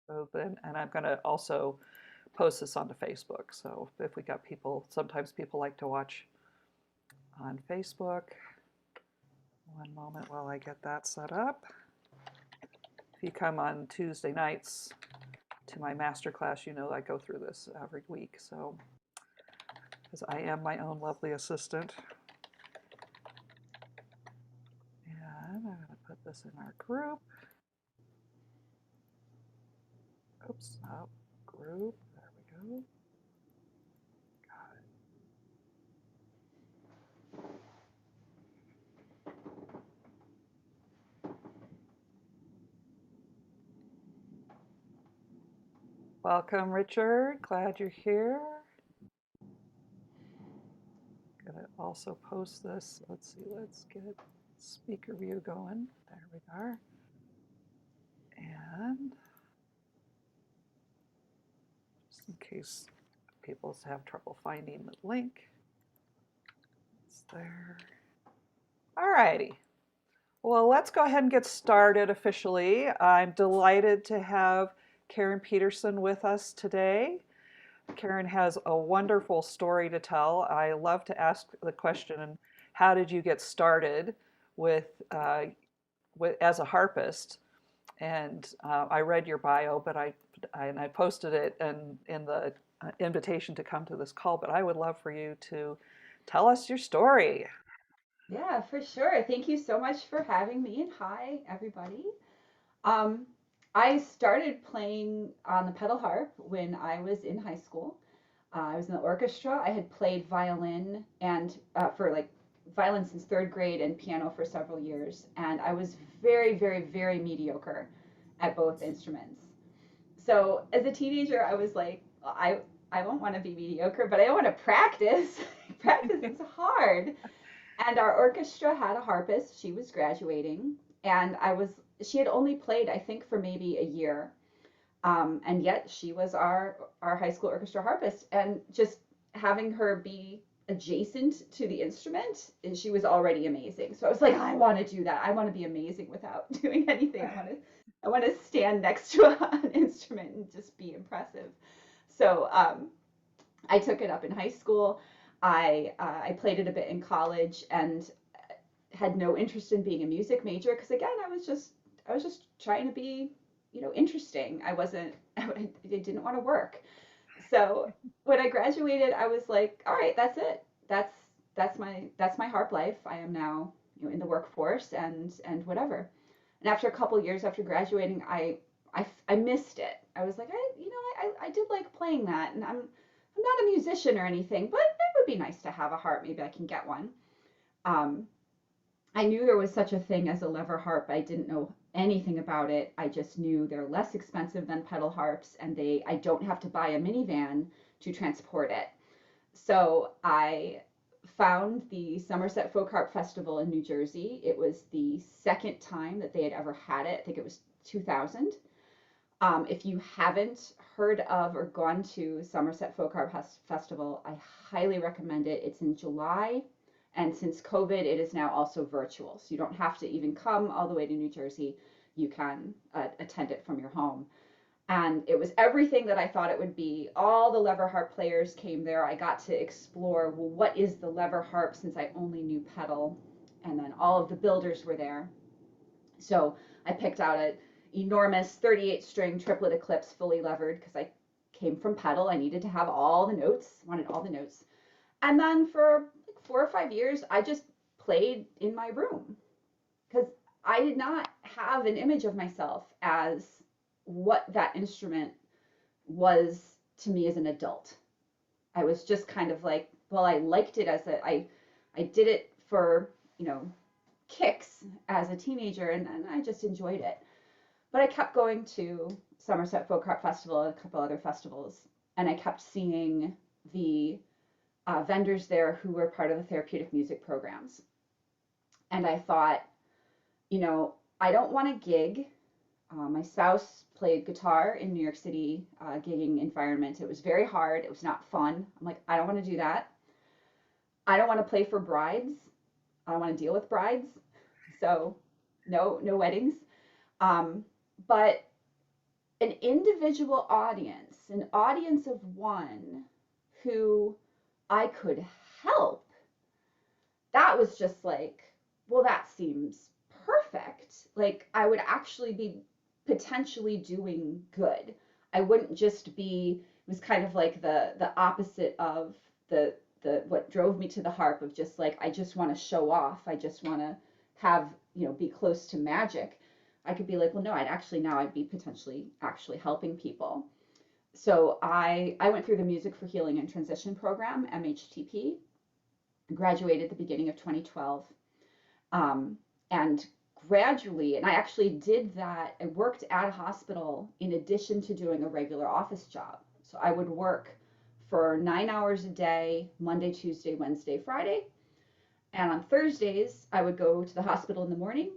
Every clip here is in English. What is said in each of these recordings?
So then, and I'm going to also post this onto Facebook. So if we got people, sometimes people like to watch on Facebook. One moment while I get that set up. If you come on Tuesday nights to my master class, you know I go through this every week. So, because I am my own lovely assistant. And I'm going to put this in our group. Oops, no, group. There we go. Got it. Welcome, Richard. Glad you're here. Gonna also post this. Let's see, let's get speaker view going. There we are. And just in case people have trouble finding the link, it's there. All righty. Well, let's go ahead and get started officially. I'm delighted to have Karen Peterson with us today. Karen has a wonderful story to tell. I love to ask the question, how did you get started with, as a harpist? And I read your bio, but I posted it in the invitation to come to this call. But I would love for you to tell us your story. Yeah, for sure. Thank you so much for having me, and hi, everybody. Um, I started playing on the pedal harp when I was in high school. I was in the orchestra. I had played violin and for like violin since third grade and piano for several years, and I was very, very, very mediocre at both instruments. So as a teenager, I was like, I don't want to be mediocre, but I want to practice. Practice is hard. And our orchestra had a harpist. She was graduating, and she had only played, I think, for maybe a year. And yet she was our high school orchestra harpist. And just having her be adjacent to the instrument, she was already amazing. So I was like, I want to do that. I want to be amazing without doing anything. I want to stand next to an instrument and just be impressive. So I took it up in high school. I played it a bit in college and had no interest in being a music major because again I was just trying to be interesting. I wasn't I didn't want to work. So when I graduated, I was like, all right, that's it. That's my harp life. I am now in the workforce and whatever. And after a couple years after graduating, I missed it. I was like, I did like playing that, and I'm not a musician or anything, but it would be nice to have a harp. Maybe I can get one. Um, I knew there was such a thing as a lever harp. I didn't know anything about it. I just knew they're less expensive than pedal harps, and I don't have to buy a minivan to transport it. So I found the Somerset Folk Harp Festival in New Jersey. It was the second time that they had ever had it. I think it was 2000. If you haven't heard of or gone to Somerset Folk Art Festival, I highly recommend it. It's in July, and since COVID, it is now also virtual. So you don't have to even come all the way to New Jersey. You can attend it from your home. And it was everything that I thought it would be. All the lever harp players came there. I got to explore, well, what is the lever harp since I only knew pedal? And then all of the builders were there. So I picked out an enormous 38 string triplet Eclipse fully levered because I came from pedal. I needed to have all the notes, wanted all the notes. And then for like 4 or 5 years, I just played in my room because I did not have an image of myself as what that instrument was to me as an adult. I was just kind of like, well, I liked it I did it for, you know, kicks as a teenager, and I just enjoyed it. But I kept going to Somerset Folk Art Festival and a couple other festivals, and I kept seeing the vendors there who were part of the therapeutic music programs. And I thought, I don't want to gig. My spouse played guitar in New York City gigging environment. It was very hard. It was not fun. I'm like, I don't want to do that. I don't want to play for brides. I don't want to deal with brides. So no weddings. Um, but an individual audience, an audience of one who I could help, that was just like, well, that seems perfect. Like I would actually be potentially doing good. I wouldn't just be, it was kind of like the opposite of the what drove me to the harp, of just like I just want to show off. I just want to have, be close to magic. I could be like, well, no, I'd actually now I'd be potentially actually helping people. So I went through the Music for Healing and Transition program, MHTP, graduated at the beginning of 2012. Um, and gradually, and I actually did that, I worked at a hospital in addition to doing a regular office job. So I would work for 9 hours a day, Monday, Tuesday, Wednesday, Friday. And on Thursdays, I would go to the hospital in the morning,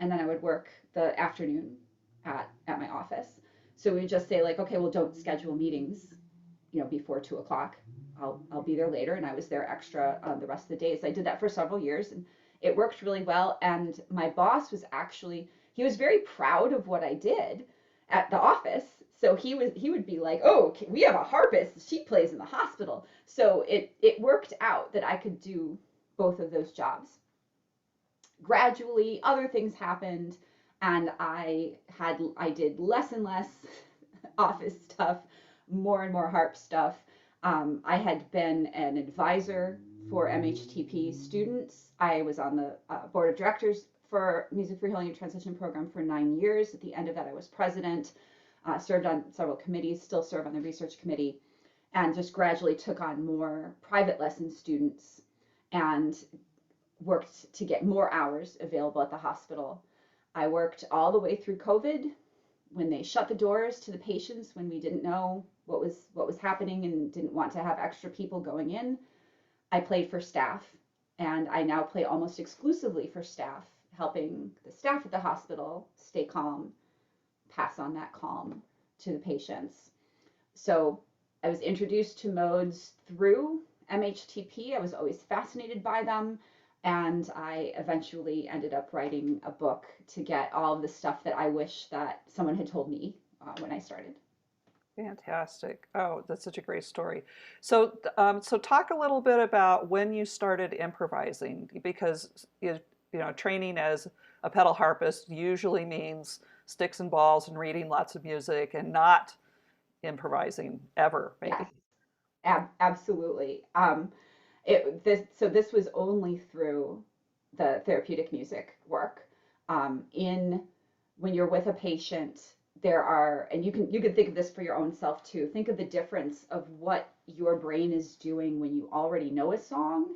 and then I would work the afternoon at my office. So we would just say like, okay, well, don't schedule meetings, before 2 o'clock. I'll be there later, and I was there extra the rest of the days. I did that for several years, and it worked really well. And my boss was actually, he was very proud of what I did at the office. So he would be like, oh, we have a harpist. She plays in the hospital. So it worked out that I could do both of those jobs. Gradually, other things happened, and I did less and less office stuff, more and more harp stuff. I had been an advisor for MHTP students. I was on the board of directors for Music for Healing and Transition program for 9 years. At the end of that, I was president, served on several committees, still serve on the research committee, and just gradually took on more private lesson students and worked to get more hours available at the hospital. I worked all the way through COVID, when they shut the doors to the patients, when we didn't know what was happening and didn't want to have extra people going in. I played for staff, and I now play almost exclusively for staff, helping the staff at the hospital stay calm, pass on that calm to the patients. So I was introduced to modes through MHTP. I was always fascinated by them. And I eventually ended up writing a book to get all of the stuff that I wish that someone had told me when I started. Fantastic. Oh, that's such a great story. So, so talk a little bit about when you started improvising, because training as a pedal harpist usually means sticks and balls and reading lots of music and not improvising ever, Yes, maybe. absolutely. So this was only through the therapeutic music work. In When you're with a patient, there are, and you can think of this for your own self too. Think of the difference of what your brain is doing when you already know a song.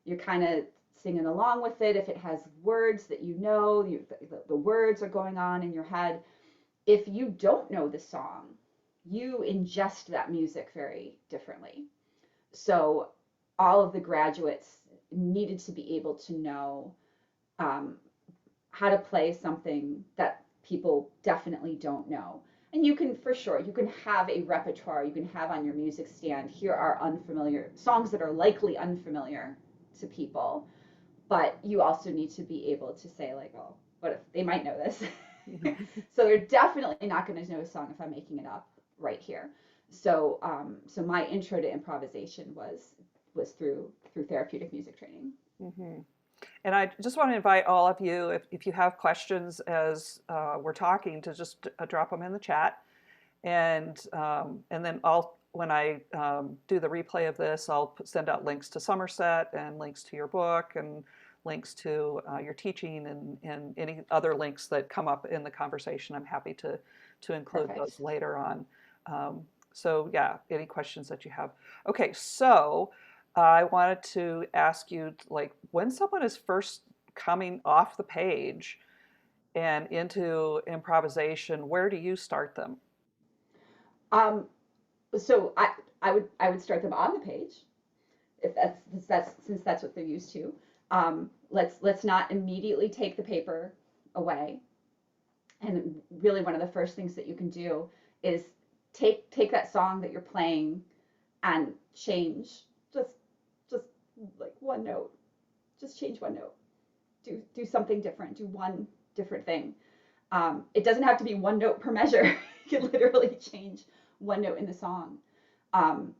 You're kind of singing along with it. If it has words that the words are going on in your head. If you don't know the song, you ingest that music very differently. So all of the graduates needed to be able to know um, how to play something that people definitely don't know. And you can, for sure, you can have a repertoire, you can have on your music stand, here are unfamiliar songs that are likely unfamiliar to people, but you also need to be able to say like, well, what if they might know this? So they're definitely not going to know a song if I'm making it up right here. So my intro to improvisation was through therapeutic music training. Hmm. And I just want to invite all of you, if you have questions as we're talking, to just drop them in the chat. And then when I do the replay of this, I'll send out links to Somerset and links to your book and links to your teaching and any other links that come up in the conversation. I'm happy to include Perfect. those later on. So yeah, any questions that you have. Okay, so I wanted to ask you, like, when someone is first coming off the page and into improvisation, where do you start them? Um, so I would start them on the page, if that's since that's what they're used to. Let's not immediately take the paper away. And really, one of the first things that you can do is take that song that you're playing and change just like one note. Just change one note. Do something different. Do one different thing. It doesn't have to be one note per measure. You can literally change one note in the song. Um,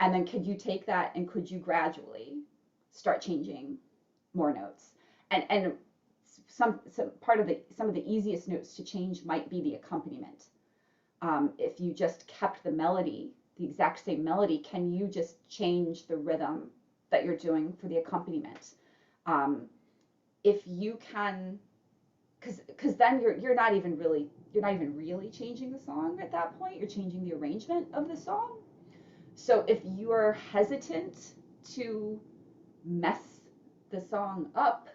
and then could you take that and could you gradually start changing more notes? And some some of the easiest notes to change might be the accompaniment. If you just kept the melody, the exact same melody, can you just change the rhythm that you're doing for the accompaniment? If you can, because then you're not even really changing the song at that point. You're changing the arrangement of the song. So if you are hesitant to mess the song up,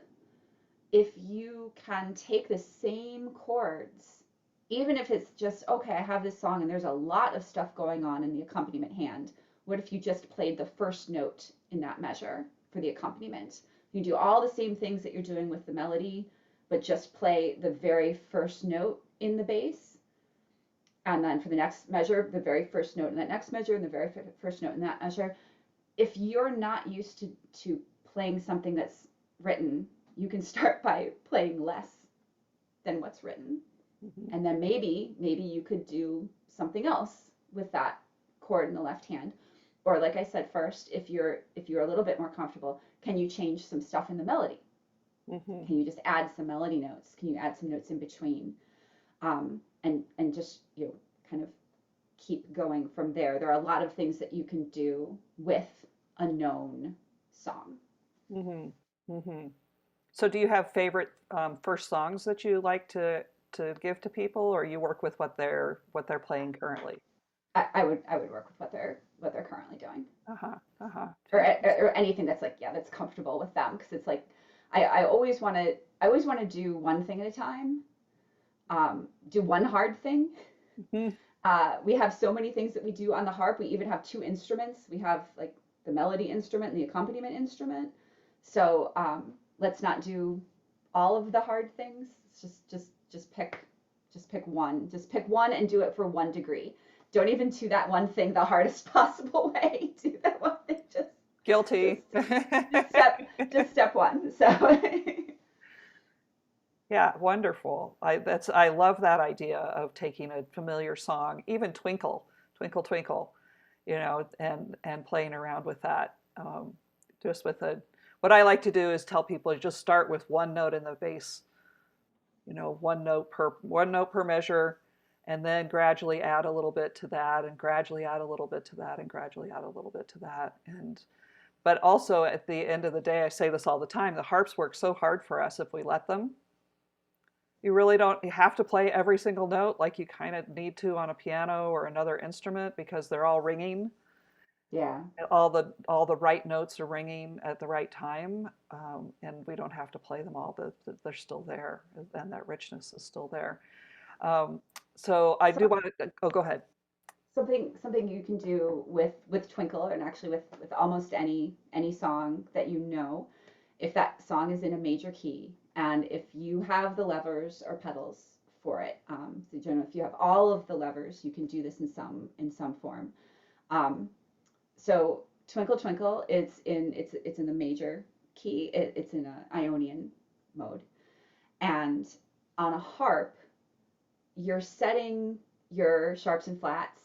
if you can take the same chords, even if it's just, okay, I have this song and there's a lot of stuff going on in the accompaniment hand, what if you just played the first note in that measure for the accompaniment? You do all the same things that you're doing with the melody, but just play the very first note in the bass. And then for the next measure, the very first note in that next measure, and the very first note in that measure. If you're not used to playing something that's written, you can start by playing less than what's written. Mm-hmm. And then maybe you could do something else with that chord in the left hand. Or like I said first, if you're a little bit more comfortable, can you change some stuff in the melody? Mm-hmm. Can you just add some melody notes? Can you add some notes in between? And just, you know, kind of keep going from there. There are a lot of things that you can do with a known song. Mm-hmm. Mm-hmm. So do you have favorite first songs that you like to give to people, or you work with what they're playing currently? I would work with what they're currently doing. Uh-huh. Uh-huh. Or anything that's like, yeah, that's comfortable with them, because it's like I always want to do one thing at a time. Do one hard thing. Mm-hmm. We have so many things that we do on the harp. We even have two instruments. We have like the melody instrument and the accompaniment instrument. So let's not do all of the hard things. Just pick one. Just pick one and do it for 1 degree. Don't even do that one thing the hardest possible way. Do that one thing just guilty. Just step one. So yeah, wonderful. I love that idea of taking a familiar song, even Twinkle, Twinkle, Twinkle, you know, and playing around with that. Just with what I like to do is tell people to just start with one note in the bass, you know, one note per measure, and then gradually add a little bit to that, and gradually add a little bit to that, and gradually add a little bit to that. But also at the end of the day, I say this all the time, the harps work so hard for us if we let them. You really don't have to play every single note like you kind of need to on a piano or another instrument, because they're all ringing. Yeah. All the right notes are ringing at the right time, and we don't have to play them all. They're still there, and that richness is still there. So I do want to. Oh, go ahead. Something you can do with Twinkle, and actually with almost any song that you know, if that song is in a major key, and if you have the levers or pedals for it, so you know, if you have all of the levers, you can do this in some form. So Twinkle Twinkle, it's in the major key. It's in an Ionian mode, and on a harp, you're setting your sharps and flats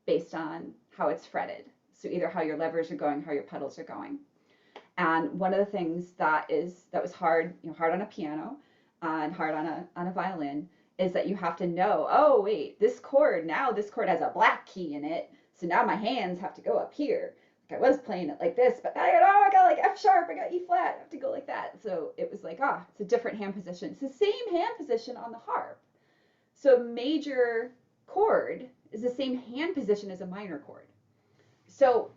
based on how it's fretted. So either how your levers are going, how your pedals are going. And one of the things that was hard, you know, hard on a piano and hard on a violin, is that you have to know, oh wait, this chord has a black key in it, so now my hands have to go up here. Like I was playing it like this, but I got like F sharp, I got E flat, I have to go like that. So it was like, it's a different hand position. It's the same hand position on the harp. So a major chord is the same hand position as a minor chord. So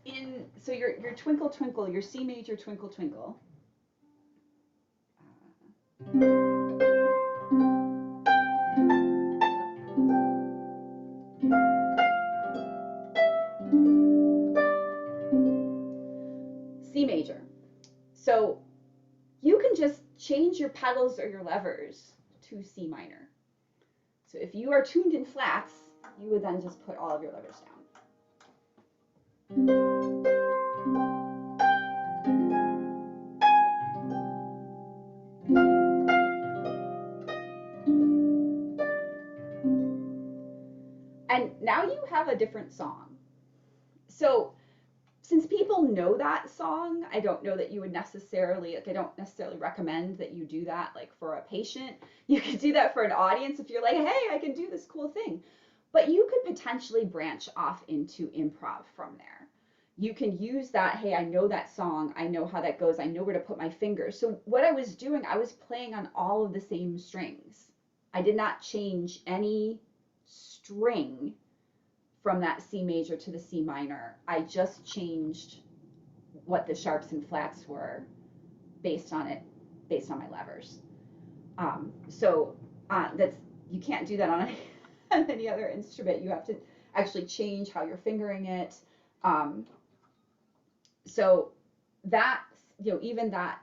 your Twinkle Twinkle, your C major Twinkle Twinkle. C major. So you can just change your pedals or your levers to C minor. So if you are tuned in flats, you would then just put all of your levers down. And now you have a different song. So since people know that song, I don't know that you would necessarily, like, I don't necessarily recommend that you do that like for a patient. You could do that for an audience if you're like, hey, I can do this cool thing. But you could potentially branch off into improv from there. You can use that, hey, I know that song, I know how that goes, I know where to put my fingers. So what I was doing, I was playing on all of the same strings. I did not change any string from that C major to the C minor. I just changed what the sharps and flats were based on it, based on my levers. That's, you can't do that on on any other instrument. You have to actually change how you're fingering it. Um, so that, even that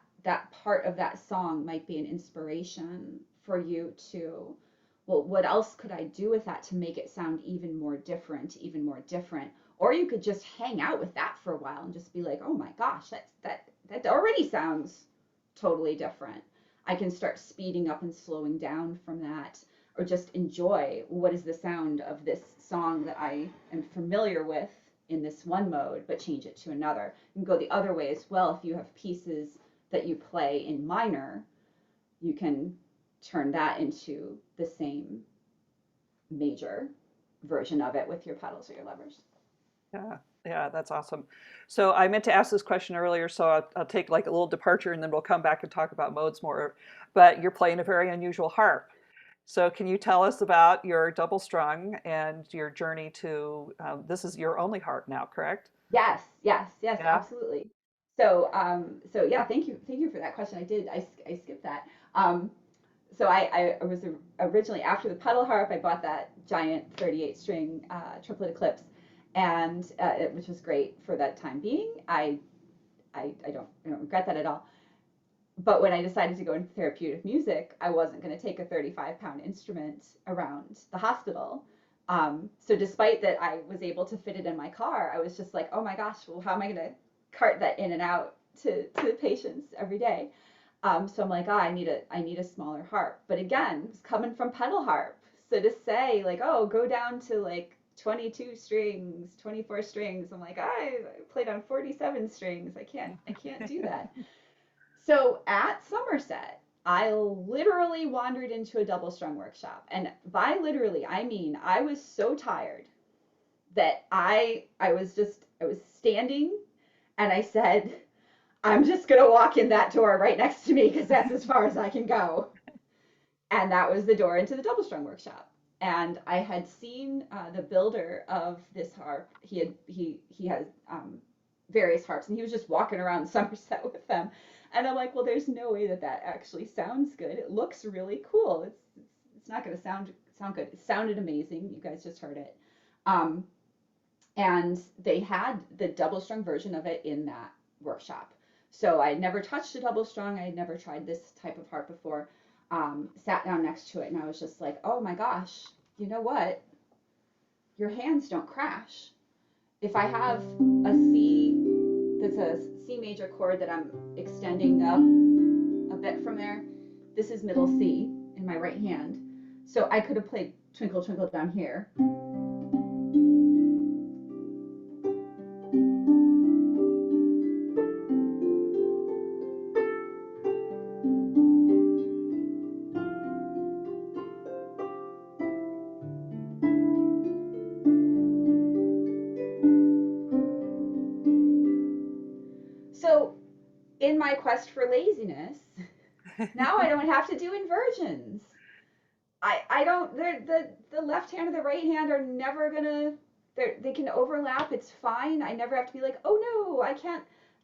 part of that song might be an inspiration for you to, well, what else could I do with that to make it sound even more different, even more different? Or you could just hang out with that for a while and just be like, oh my gosh, that already sounds totally different. I can start speeding up and slowing down from that, or just enjoy what is the sound of this song that I am familiar with in this one mode, but change it to another. You can go the other way as well. If you have pieces that you play in minor, you can turn that into the same major version of it with your pedals or your levers. Yeah, yeah, that's awesome. So I meant to ask this question earlier, so I'll take like a little departure and then we'll come back and talk about modes more. But you're playing a very unusual harp. So can you tell us about your double strung and your journey to, this is your only harp now, correct? Yes, yes, yes, Yeah. absolutely. So yeah, thank you for that question. I skipped that. Um, I was originally, after the pedal harp, I bought that giant 38 string triplet Eclipse, and which was great for that time being. I don't regret that at all. But when I decided to go into therapeutic music, I wasn't going to take a 35-pound instrument around the hospital. So despite that I was able to fit it in my car, I was just like, oh my gosh, well, how am I going to cart that in and out to patients every day? So I'm like, oh, I need a smaller harp. But again, it's coming from pedal harp. So to say like, oh, go down to like 22 strings, 24 strings, I'm like, I played on 47 strings. I can't do that. So at Somerset, I literally wandered into a double strung workshop. And by literally, I mean I was so tired that I was standing and I said, I'm just gonna walk in that door right next to me because that's as far as I can go. And that was the door into the double strung workshop. And I had seen the builder of this harp. He has various harps, and he was just walking around Somerset with them. And I'm like, well, there's no way that that actually sounds good. It looks really cool. It's not going to sound good. It sounded amazing. You guys just heard it. Um, and they had the double strung version of it in that workshop. So I had never touched a double strung. I had never tried this type of harp before. Sat down next to it, and I was just like, oh my gosh, you know what? Your hands don't crash. If I have a C, that's a C major chord that I'm extending up a bit from there, this is middle C in my right hand. So I could have played Twinkle Twinkle down here. So in my quest for laziness, now I don't have to do inversions. I don't, the left hand and the right hand are never gonna, they can overlap. It's fine. I never have to be like, oh no,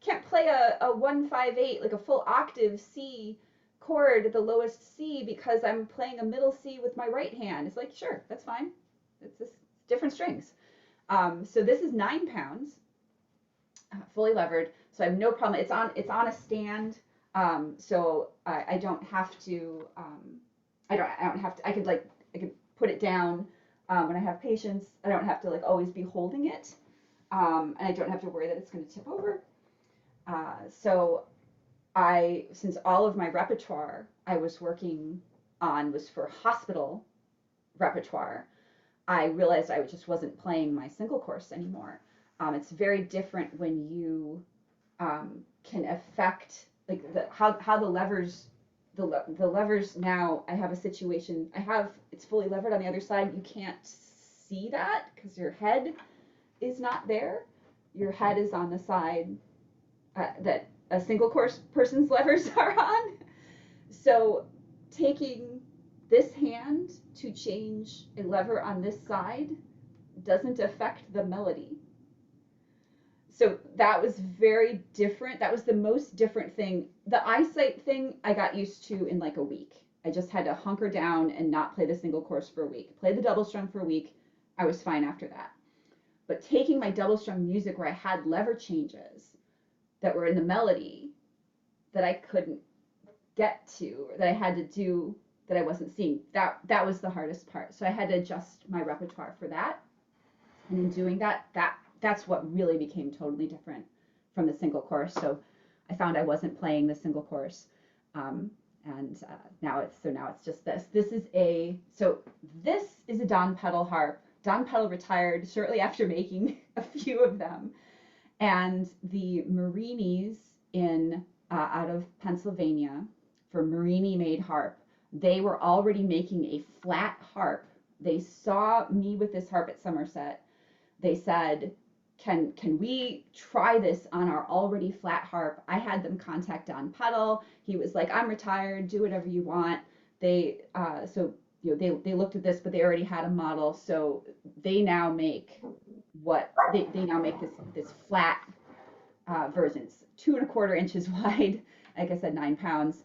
can't play a 158, like a full octave C chord at the lowest C because I'm playing a middle C with my right hand. It's like, sure, that's fine. It's just different strings. So this is 9 pounds, fully levered. So I have no problem. It's on a stand. So I don't have to. I don't have to. I could put it down when I have patients. I don't have to like always be holding it, and I don't have to worry that it's going to tip over. So since all of my repertoire I was working on was for hospital repertoire, I realized I just wasn't playing my single course anymore. It's very different when you can affect like how the levers the levers now. I have a situation. I have it's fully levered on the other side. You can't see that because your head is not there. Your head is on the side that a single course person's levers are on. So taking this hand to change a lever on this side doesn't affect the melody. So that was very different. That was the most different thing. The eyesight thing I got used to in like a week. I just had to hunker down and not play the single course for a week. Play the double strum for a week. I was fine after that. But taking my double strum music where I had lever changes that were in the melody that I couldn't get to, or that I had to do that I wasn't seeing, that was the hardest part. So I had to adjust my repertoire for that. And in doing that, that's what really became totally different from the single course. So I found I wasn't playing the single course, and now it's just this. This is a Don pedal harp. Don pedal retired shortly after making a few of them, and the Marinis in out of Pennsylvania for Marini made harp. They were already making a flat harp. They saw me with this harp at Somerset. They said, can we try this on our already flat harp? I had them contact Don Pedal. He was like, I'm retired, do whatever you want. They they looked at this, but they already had a model, so they now make they now make this flat version. It's 2¼ inches wide, like I said, 9 pounds.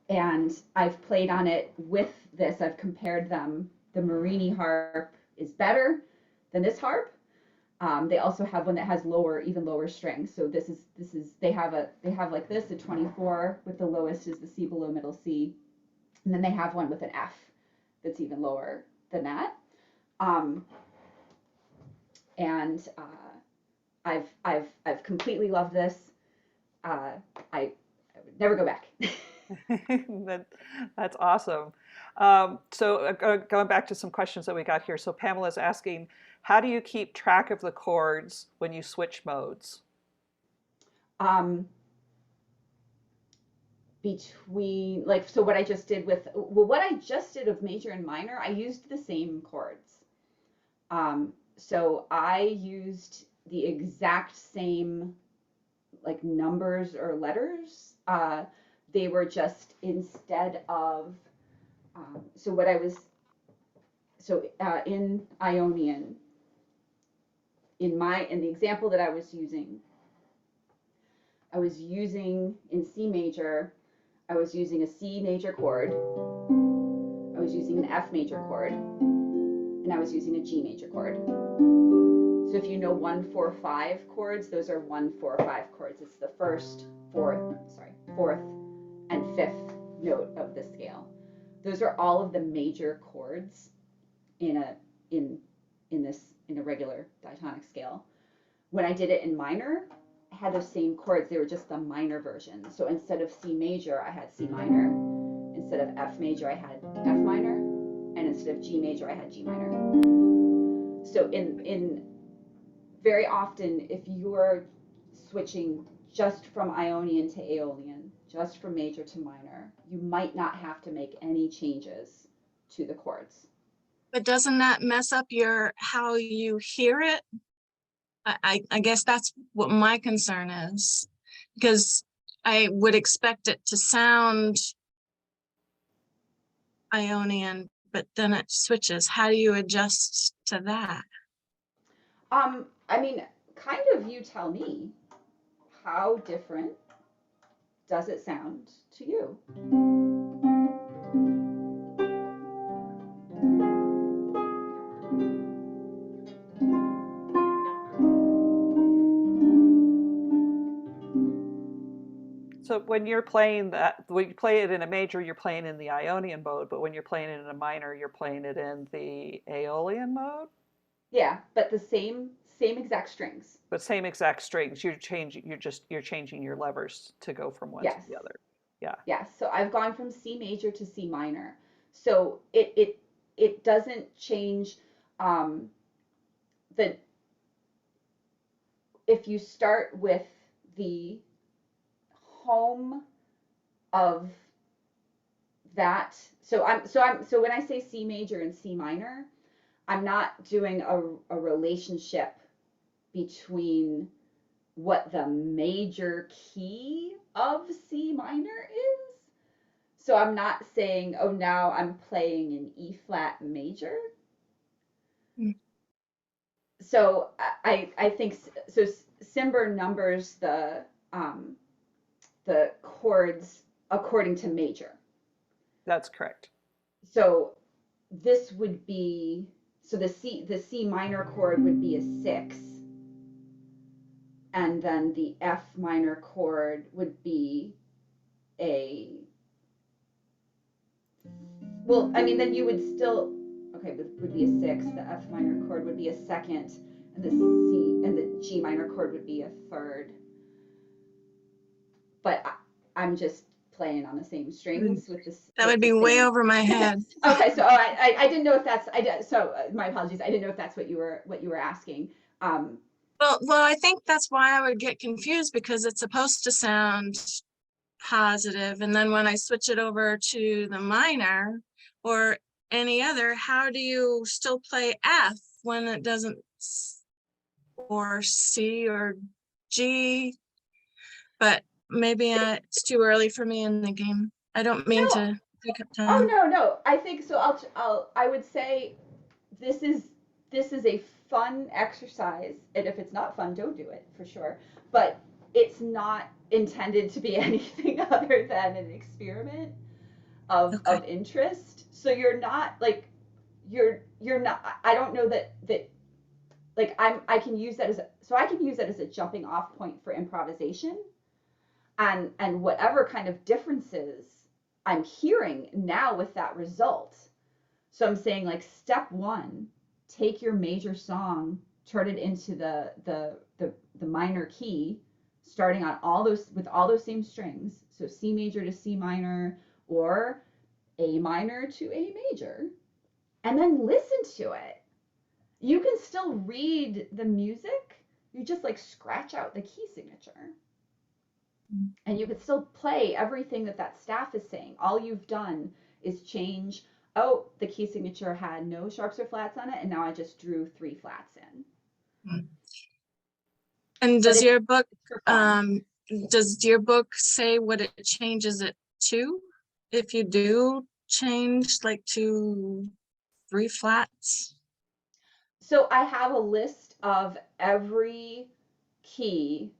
And I've played on it with this. I've compared them. The Marini harp is better than this harp. They also have one that has even lower strings. So this is they have like this, a 24 with the lowest is the C below middle C, and then they have one with an F that's even lower than that. And I've completely loved this. I would never go back. That's awesome. Going back to some questions that we got here. So Pamela's asking, how do you keep track of the chords when you switch modes? Between what I just did of major and minor, I used the same chords. So I used the exact same like numbers or letters. They were just instead of in Ionian, in the example that I was using in C major, I was using a C major chord, I was using an F major chord, and I was using a G major chord. So if you know 1, 4, 5 chords, those are 1, 4, 5 chords. It's the first, fourth, and fifth note of the scale. Those are all of the major chords in a regular diatonic scale. When I did it in minor, I had those same chords. They were just the minor version. So instead of C major, I had C minor. Instead of F major, I had F minor, and instead of G major, I had G minor. So in very often, if you're switching just from Ionian to Aeolian, just from major to minor, you might not have to make any changes to the chords. But doesn't that mess up how you hear it? I guess that's what my concern is, because I would expect it to sound Ionian, but then it switches. How do you adjust to that? I mean, kind of, you tell me, how different does it sound to you? So when you play it in a major, you're playing in the Ionian mode, but when you're playing it in a minor, you're playing it in the Aeolian mode? Yeah, but the same exact strings. But same exact strings. You're changing your levers to go from one to the other. Yeah. Yes. So I've gone from C major to C minor. So it it doesn't change the, if you start with the home of that, so when I say C major and C minor, I'm not doing a relationship between what the major key of C minor is. So I'm not saying, oh, now I'm playing an E flat major. Mm. So I think so. Cimber numbers the chords according to major. That's correct. So this would be, so the C minor chord would be a 6, and then the F minor chord would be a, well, I mean, then you would still, okay, but would be a 6, the F minor chord would be a 2nd, and the C and the G minor chord would be a 3rd. But I'm just playing on the same strings with this. That would be way over my head. Okay, so I didn't know if that's, my apologies. I didn't know if that's what you were asking. Well, I think that's why I would get confused, because it's supposed to sound positive, and then when I switch it over to the minor or any other, how do you still play F when it doesn't, or C or G? But maybe it's too early for me in the game. I don't mean No. to take up Oh, time. no. I think so. I would say this is a fun exercise, and if it's not fun, don't do it, for sure. But it's not intended to be anything other than an experiment of Okay. interest. So you're not like, you're not, I don't know that like I can use that as a jumping off point for improvisation, and whatever kind of differences I'm hearing now with that result. So I'm saying, like, step 1, take your major song, turn it into the minor key, starting on all those, with all those same strings. So C major to C minor, or A minor to A major, and then listen to it. You can still read the music. You just, like, scratch out the key signature. And you could still play everything that staff is saying. All you've done is change, oh, the key signature had no sharps or flats on it, and now I just drew 3 flats in. Mm. And But does your book for fun. Say what it changes it to? If you do change, like, to 3 flats? So I have a list of every key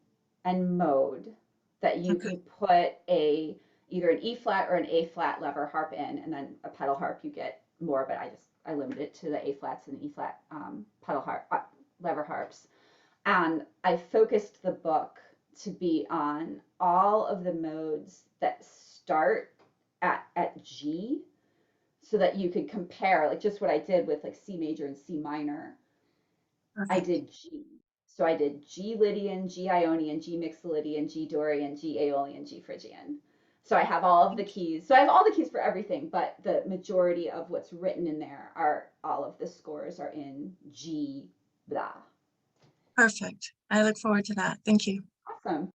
and mode that you Okay. can put either an E flat or an A flat lever harp in, and then a pedal harp you get more, but I limit it to the A flats and E flat pedal harp lever harps. And I focused the book to be on all of the modes that start at G, so that you could compare, like, just what I did with, like, C major and C minor. I Perfect. did G. So I did G Lydian, G Ionian, G Mixolydian, G Dorian, G Aeolian, G Phrygian. So I have all of the keys. So I have all the keys for everything, but the majority of what's written in there are, all of the scores are in G blah. Perfect. I look forward to that. Thank you. Awesome.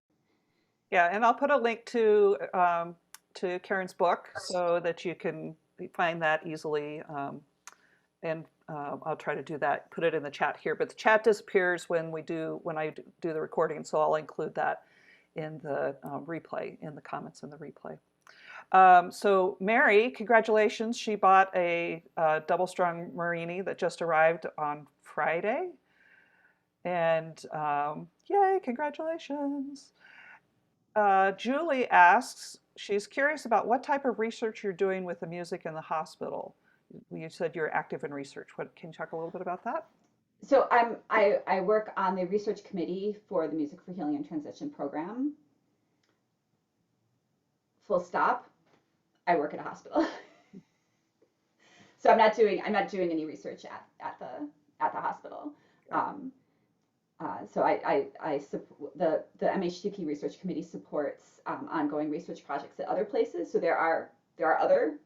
Yeah, and I'll put a link to Karen's book so that you can find that easily. And I'll try to do that, put it in the chat here. But the chat disappears when I do the recording, so I'll include that in the replay, in the comments in the replay. So Mary, congratulations. She bought a double strung Marini that just arrived on Friday. And yay, congratulations. Julie asks, she's curious about what type of research you're doing with the music in the hospital. You said you're active in research. Can you talk a little bit about that? So I work on the research committee for the Music for Healing and Transition program. Full stop. I work at a hospital. So I'm not doing any research at the hospital. So the MHTP Research Committee supports ongoing research projects at other places. So there are other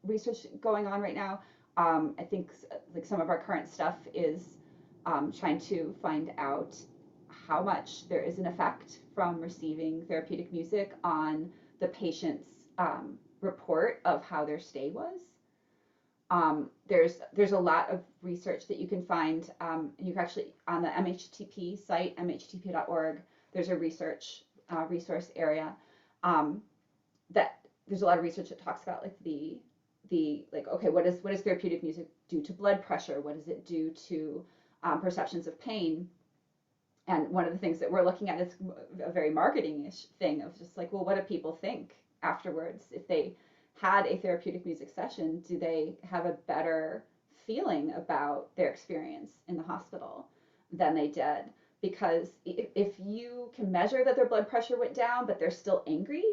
research going on right now. I think like some of our current stuff is trying to find out how much there is an effect from receiving therapeutic music on the patient's report of how their stay was. There's a lot of research that you can find. You can actually, on the MHTP site, mhtp.org, there's a research resource area that there's a lot of research that talks about like the like, okay, what does therapeutic music do to blood pressure? What does it do to perceptions of pain? And one of the things that we're looking at is a very marketing-ish thing of just like, well, what do people think afterwards? If they had a therapeutic music session, do they have a better feeling about their experience in the hospital than they did? Because if you can measure that their blood pressure went down, but they're still angry,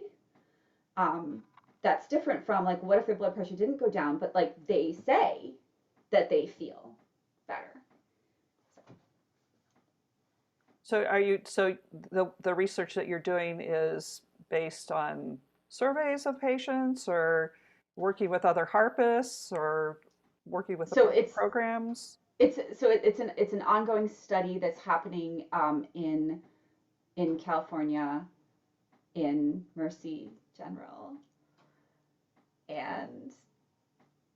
that's different from like, what if their blood pressure didn't go down, but like they say that they feel better. So the research that you're doing is based on surveys of patients or working with other harpists or working with So it's programs? it's an ongoing study that's happening in California, in Mercy General, and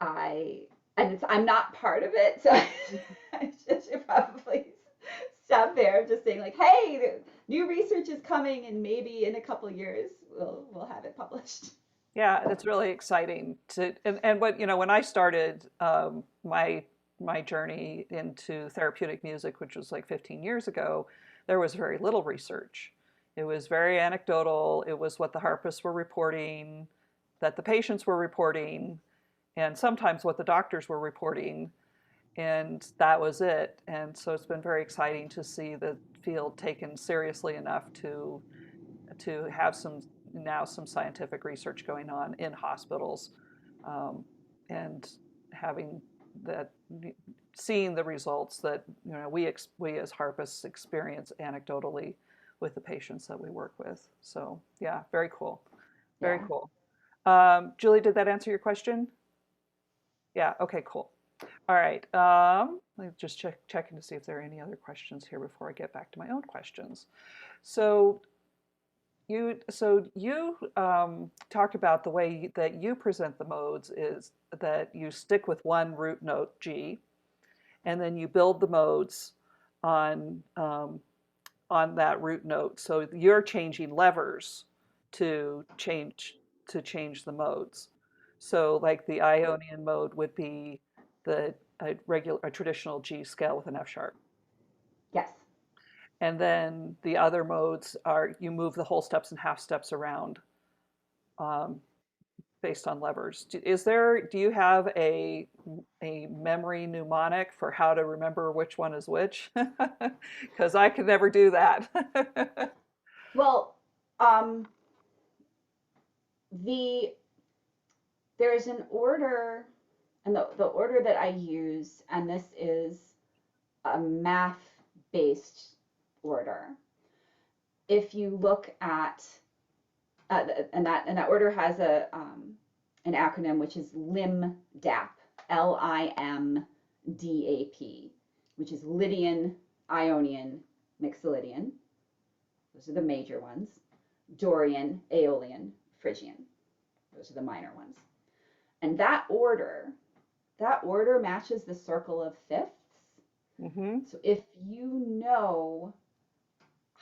I'm not part of it, so I should probably stop there. Just saying like, hey, new research is coming, and maybe in a couple years we'll have it published. Yeah, it's really exciting and what, when I started my journey into therapeutic music, which was like 15 years ago, there was very little research. It was very anecdotal. It was what the harpists were reporting, that the patients were reporting, and sometimes what the doctors were reporting, and that was it. And so it's been very exciting to see the field taken seriously enough to have some scientific research going on in hospitals, and having that, seeing the results that we as harpists experience anecdotally with the patients that we work with. So yeah, very cool, very Yeah. cool. Julie, did that answer your question? Yeah. Okay. Cool. All right. Let me just checking to see if there are any other questions here before I get back to my own questions. So you talked about the way that you present the modes is that you stick with one root note G, and then you build the modes on on that root note. So you're changing levers to change the modes. So like the Ionian mode would be a traditional G scale with an F sharp. Yes. And then the other modes are you move the whole steps and half steps around, um, based on levers. Do you have a memory mnemonic for how to remember which one is which? Because I could never do that. Well, the there's an order, and the order that I use, and this is a math-based order. If you look at and that order has an acronym which is LIMDAP, LIMDAP, which is Lydian, Ionian, Mixolydian. Those are the major ones. Dorian, Aeolian, Phrygian. Those are the minor ones. And that order matches the circle of fifths. Mm-hmm. So if you know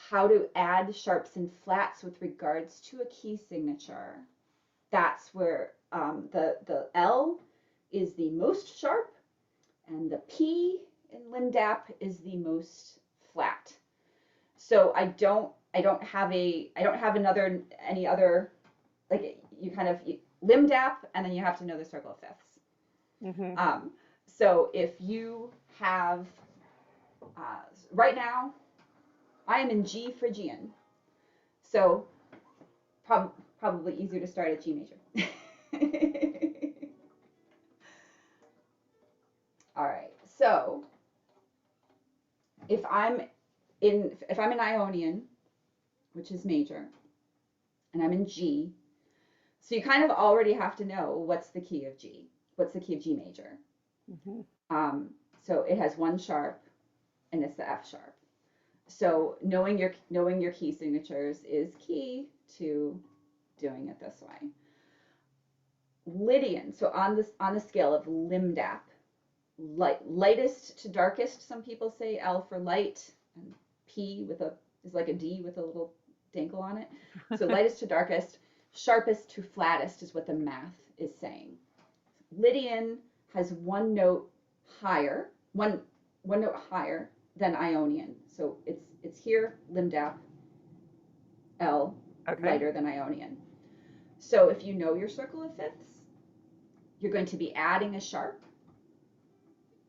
how to add sharps and flats with regards to a key signature, that's where the L is the most sharp, and the P in LIMDAP is the most flat. So I don't have any other, like, you kind of LIMDAP, and then you have to know the circle of fifths. Mm-hmm. So if you have right now, I am in G Phrygian, so probably easier to start at G major. All right, so if I'm in Ionian, which is major, and I'm in G, so you kind of already have to know what's the key of G. What's the key of G major? Mhm. So it has one sharp, and it's the F sharp. So knowing your key signatures is key to doing it this way. Lydian. So on the scale of limdap, lightest to darkest. Some people say L for light, and P is like a D with a little dinkle on it. So lightest to darkest, sharpest to flattest is what the math is saying. Lydian has one note higher, one note higher than Ionian. So it's here, limdap, L, Okay. lighter than Ionian. So if you know your circle of fifths, you're going to be adding a sharp,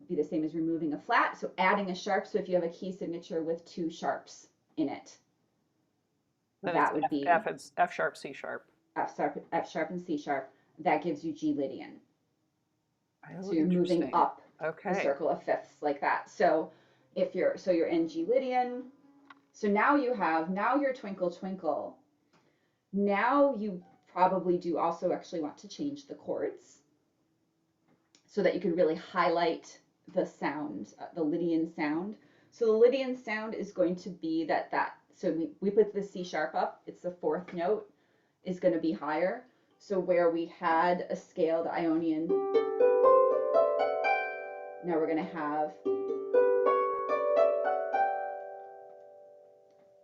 be the same as removing a flat. So adding a sharp. So if you have a key signature with two sharps in it, Then that it's would be F sharp, C sharp. F sharp and C sharp. That gives you G Lydian. Oh, So you're moving interesting. up the Okay. circle of fifths like that. So if you're in G Lydian. So now you're Twinkle Twinkle. Now you probably do also actually want to change the chords so that you can really highlight the sound, the Lydian sound. So the Lydian sound is going to be that. So we put the C sharp up. It's the fourth note is going to be higher. So where we had a scaled Ionian, now we're going to have.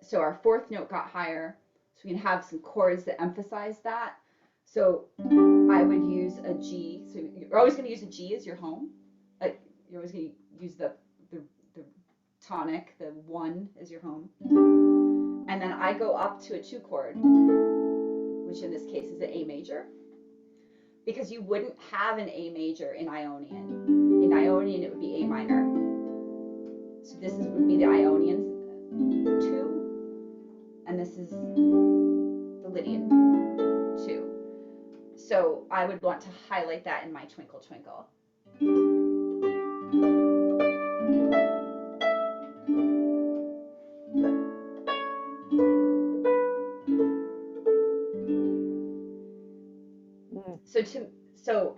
So our fourth note got higher. So we can have some chords that emphasize that. So I would use a G. So you're always going to use a G as your home. You're always going to use the tonic, the one as your home. And then I go up to a 2 chord, which in this case is an A major, because you wouldn't have an A major in Ionian. In Ionian, it would be A minor. So this would be the Ionian 2, and this is the Lydian 2. So I would want to highlight that in my Twinkle Twinkle. So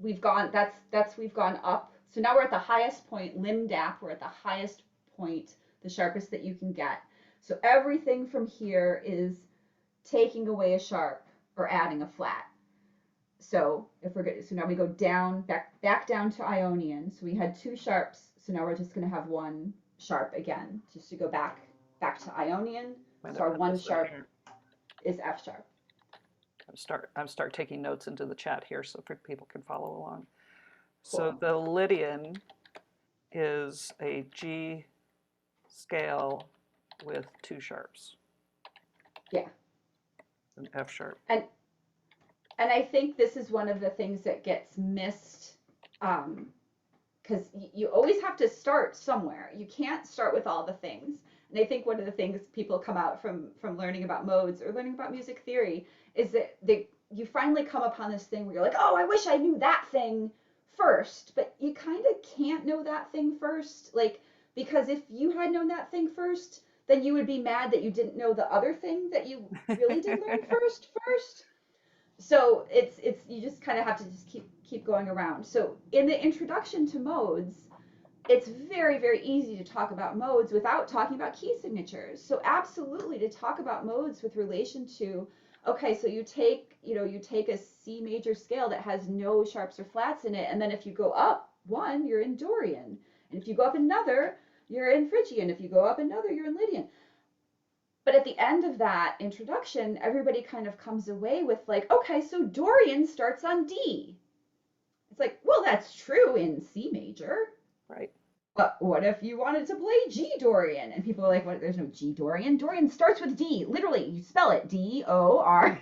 we've gone up. So now we're at the highest point, limdap. We're at the highest point, the sharpest that you can get. So everything from here is taking away a sharp or adding a flat. So if we're good, so now we go down, back down to Ionian. So we had 2 sharps. So now we're just going to have 1 sharp again, just to go back to Ionian. So our 1 sharp is F sharp. I'm start taking notes into the chat here so people can follow along. Cool. So the Lydian is a G scale with 2 sharps. Yeah. An F sharp. And I think this is one of the things that gets missed, because you always have to start somewhere. You can't start with all the things. And I think one of the things people come out from learning about modes or learning about music theory is that you finally come upon this thing where you're like, oh, I wish I knew that thing first. But you kind of can't know that thing first, because if you had known that thing first, then you would be mad that you didn't know the other thing that you really did learn first. So it's you just kind of have to just keep going around. So in the introduction to modes, it's very, very easy to talk about modes without talking about key signatures. So absolutely to talk about modes with relation to, okay, so you take a C major scale that has no sharps or flats in it, and then if you go up 1, you're in Dorian. And if you go up another, you're in Phrygian. If you go up another, you're in Lydian. But at the end of that introduction, everybody kind of comes away with okay, so Dorian starts on D. It's like, well, that's true in C major. Right. But what if you wanted to play G Dorian? And people are like, what? There's no G Dorian. Dorian starts with D. Literally, you spell it D-O-R.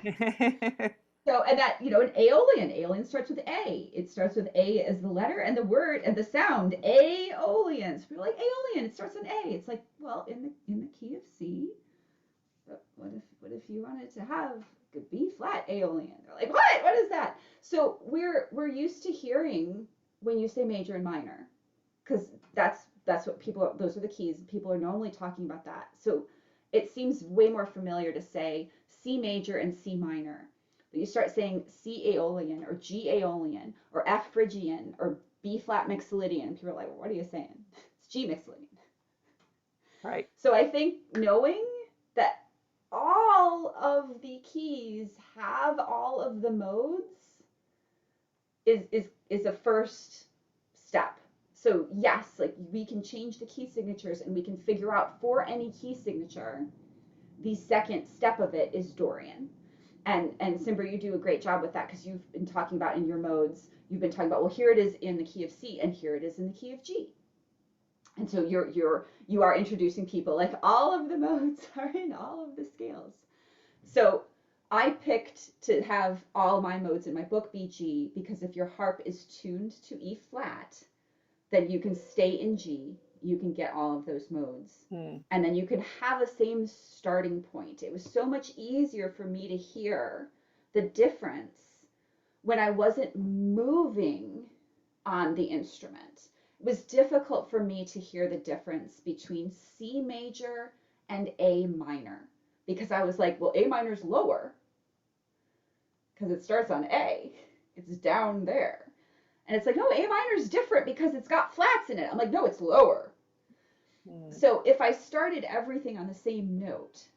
So, and that, an Aeolian. Aeolian starts with A. It starts with A as the letter and the word and the sound. Aeolian. So people are like, Aeolian, it starts on A. It's like, well, in the key of C. But what if you wanted to have a B flat Aeolian? They're like, what? What is that? So we're used to hearing when you say major and minor, because that's what those are the keys. People are normally talking about that. So it seems way more familiar to say C major and C minor. But you start saying C Aeolian or G Aeolian or F Phrygian or B flat mixolydian. And people are like, well, what are you saying? It's G mixolydian. Right. So I think knowing that all of the keys have all of the modes is a first step. So yes, like we can change the key signatures and we can figure out for any key signature, the second step of it is Dorian. And Simber, you do a great job with that because you've been talking about in your modes, you've been talking about, well, here it is in the key of C and here it is in the key of G. And so you are introducing people like all of the modes are in all of the scales. So I picked to have all my modes in my book be G because if your harp is tuned to E flat, then you can stay in G. You can get all of those modes. And then you can have the same starting point. It was so much easier for me to hear the difference when I wasn't moving on the instrument. It was difficult for me to hear the difference between C major and A minor because I was like, well, A minor's lower because it starts on A. It's down there. And it's like, no, A minor is different because it's got flats in it. I'm like, no, it's lower. So if I started everything on the same note,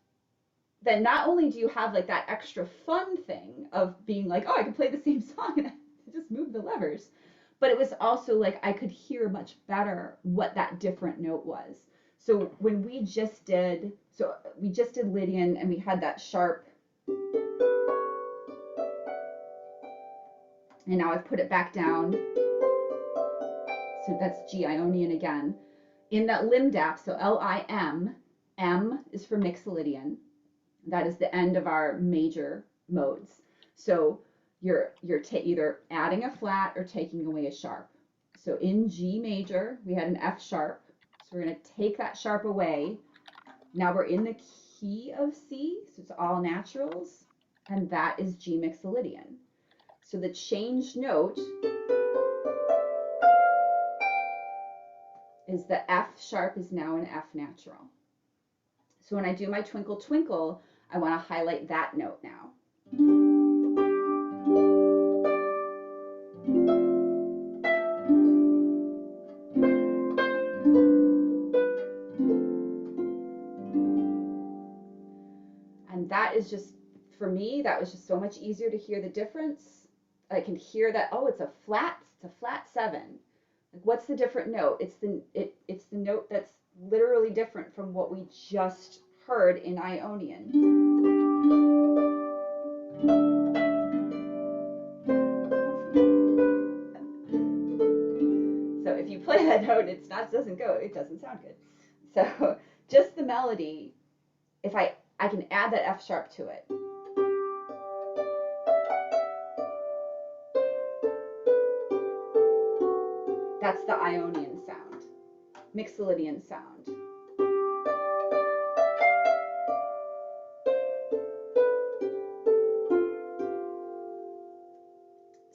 then not only do you have like that extra fun thing of being like, oh, I can play the same song and I just move the levers, but it was also like I could hear much better what that different note was. So when we just did Lydian and we had that sharp, and now I've put it back down. So that's G Ionian again. In that lim dap, so L-I-M, M is for mixolydian. That is the end of our major modes. So you're either adding a flat or taking away a sharp. So in G major, we had an F sharp. So we're going to take that sharp away. Now we're in the key of C, so it's all naturals, and that is G mixolydian. So the changed note is the F sharp is now an F natural. So when I do my twinkle twinkle, I want to highlight that note now. And that is just, for me, that was just so much easier to hear the difference. I can hear that, oh, it's a flat 7. Like, what's the different note? It's the note that's literally different from what we just heard in Ionian. So if you play that note, it doesn't sound good. So just the melody, if I can add that F sharp to it. That's the Ionian sound, mixolydian sound.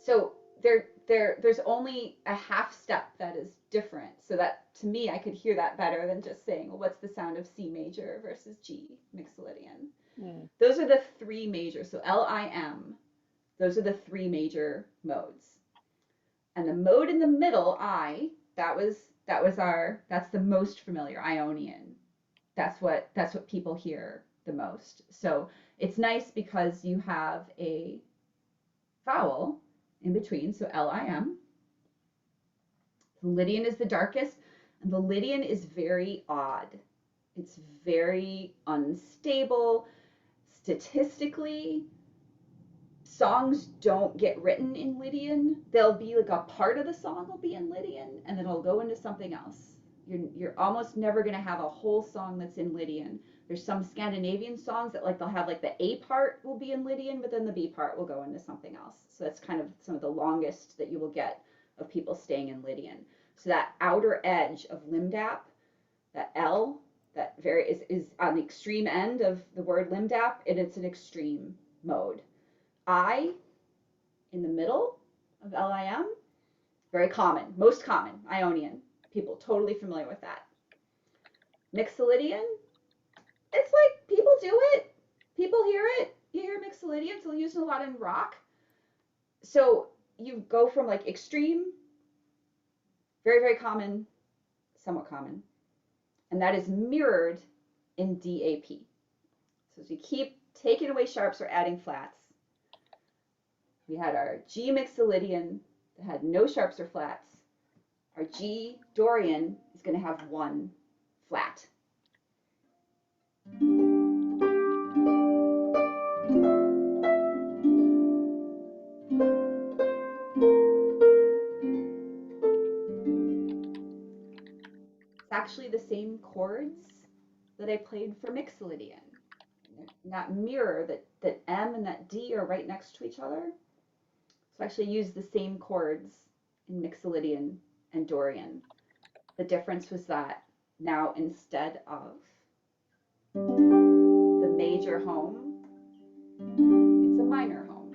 So there's only a half step that is different. So that, to me, I could hear that better than just saying, well, what's the sound of C major versus G mixolydian? Those are the 3 major. So L-I-M, those are the 3 major modes. And the mode in the middle, I, that's the most familiar, Ionian. That's what people hear the most. So it's nice because you have a vowel in between, so L-I-M. The Lydian is the darkest, and the Lydian is very odd. It's very unstable. Statistically, songs don't get written in Lydian. They'll be like a part of the song will be in Lydian, and then it'll go into something else. You're almost never going to have a whole song that's in Lydian. There's some Scandinavian songs that like they'll have like the A part will be in Lydian, but then the B part will go into something else. So that's kind of some of the longest that you will get of people staying in Lydian. So that outer edge of limdap, that L, that is on the extreme end of the word limdap, and it's an extreme mode. I, in the middle of L-I-M, very common, most common, Ionian. People totally familiar with that. Mixolydian, it's like people do it. People hear it. You hear mixolydian, so used a lot in rock. So you go from like extreme very, very common, somewhat common, and that is mirrored in DAP. So as we keep taking away sharps or adding flats, we had our G Mixolydian that had no sharps or flats. Our G Dorian is going to have one flat. It's actually the same chords that I played for Mixolydian. That mirror, that M and that D are right next to each other. So I actually use the same chords in Mixolydian and Dorian. The difference was that now instead of the major home, it's a minor home.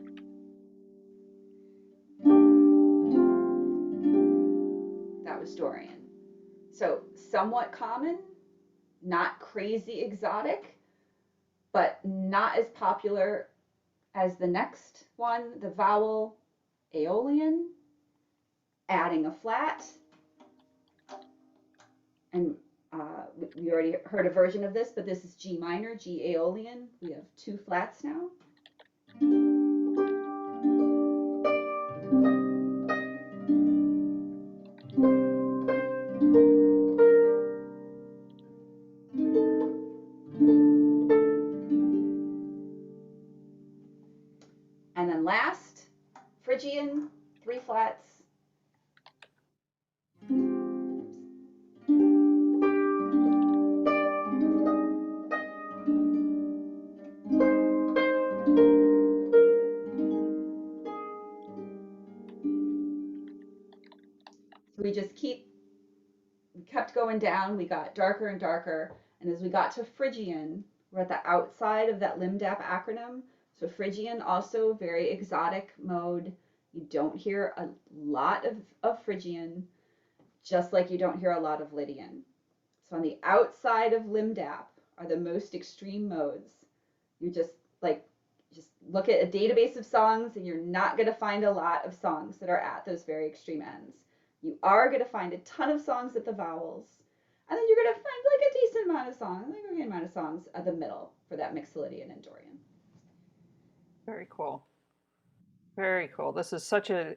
That was Dorian. So somewhat common, not crazy exotic, but not as popular as the next one, the vowel Aeolian, adding a flat. And we already heard a version of this, but this is G minor, G Aeolian. We have two flats now. And then last, Phrygian, three flats. We just kept going down. We got darker and darker. And as we got to Phrygian, we're at the outside of that LIMDAP acronym. So Phrygian, also very exotic mode. You don't hear a lot of Phrygian, just like you don't hear a lot of Lydian. So on the outside of LIMDAP are the most extreme modes. You just look at a database of songs and you're not going to find a lot of songs that are at those very extreme ends. You are going to find a ton of songs at the vowels, and then you're going to find like a decent amount of songs, like a good amount of songs at the middle for that Mixolydian and Dorian. Very cool. Very cool. This is such a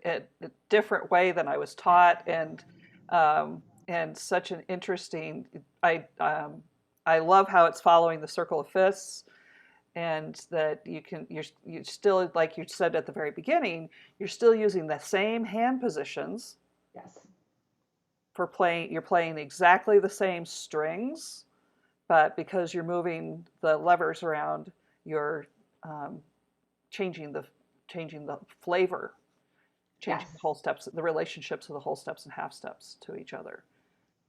different way than I was taught, and such an interesting. I love how it's following the circle of fifths, and that you're still, like you said at the very beginning, you're still using the same hand positions. Yes. For playing, you're playing exactly the same strings, but because you're moving the levers around, you're changing the flavor, changing the whole steps, the relationships of the whole steps and half steps to each other,